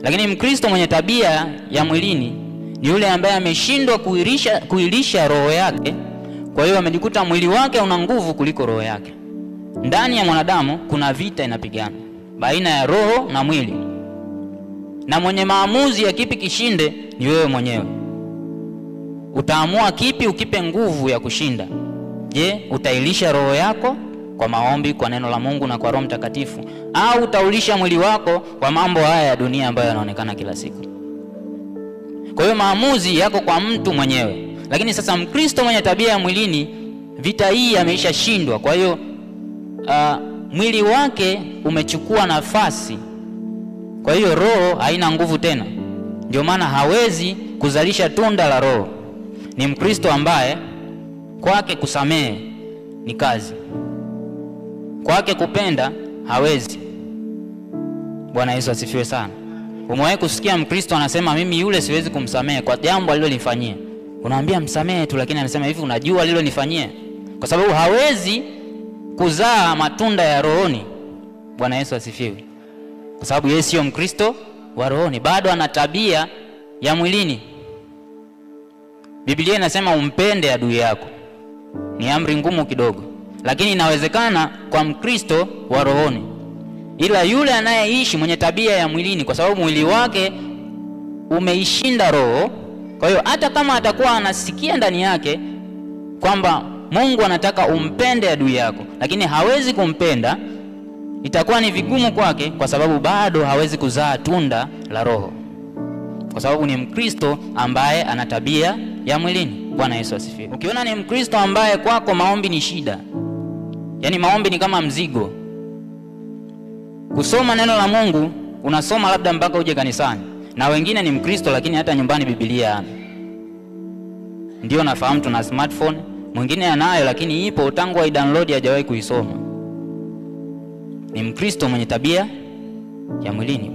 Lakini Mkristo mwenye tabia ya mwilini ni yule ambaye ameshindwa kuilisha roho yake. Kwa hiyo amejikuta mwili wake una nguvu kuliko roho yake. Ndani ya mwanadamu kuna vita inapigana baina ya roho na mwili, na mwenye maamuzi ya kipi kishinde ni wewe mwenyewe. Utaamua kipi ukipe nguvu ya kushinda. Je, utailisha roho yako kwa maombi, kwa neno la Mungu na kwa Roho Mtakatifu, au utaulisha mwili wako kwa mambo haya ya dunia ambayo yanaonekana kila siku? Kwa hiyo maamuzi yako kwa mtu mwenyewe. Lakini sasa Mkristo mwenye tabia ya mwilini, vita hii ameisha shindwa. Kwa hiyo mwili wake umechukua nafasi. Kwa hiyo roho haina nguvu tena. Ndio maana hawezi kuzalisha tunda la roho. Ni Mkristo ambaye kwake kusamehe ni kazi, kwake kupenda hawezi. Bwana Yesu asifiwe sana. Umewahi kusikia Mkristo anasema mimi yule siwezi kumsamehe kwa jambo alilonifanyia? Unaambia msamehe tu, lakini anasema hivi, unajua alilonifanyia? Kwa sababu hawezi kuzaa matunda ya rohoni. Bwana Yesu asifiwe. Kwa sababu yeye sio Mkristo wa rohoni, bado ana tabia ya mwilini. Biblia inasema umpende adui yako. Ni amri ngumu kidogo, lakini inawezekana kwa Mkristo wa rohoni. Ila yule anayeishi mwenye tabia ya mwilini, kwa sababu mwili wake umeishinda roho, kwa hiyo hata kama atakuwa anasikia ndani yake kwamba Mungu anataka umpende adui yako, lakini hawezi kumpenda, itakuwa ni vigumu kwake, kwa sababu bado hawezi kuzaa tunda la roho, kwa sababu ni Mkristo ambaye ana tabia ya mwilini. Bwana Yesu asifiwe. Ukiona ni Mkristo ambaye kwako maombi ni shida, yani maombi ni kama mzigo, kusoma neno la Mungu unasoma labda mpaka uje kanisani, na wengine ni Mkristo lakini hata nyumbani Biblia hana. Ndio nafahamu tuna smartphone, mwingine anayo lakini ipo tangu wa download hajawahi kuisoma. Ni Mkristo mwenye tabia ya mwilini.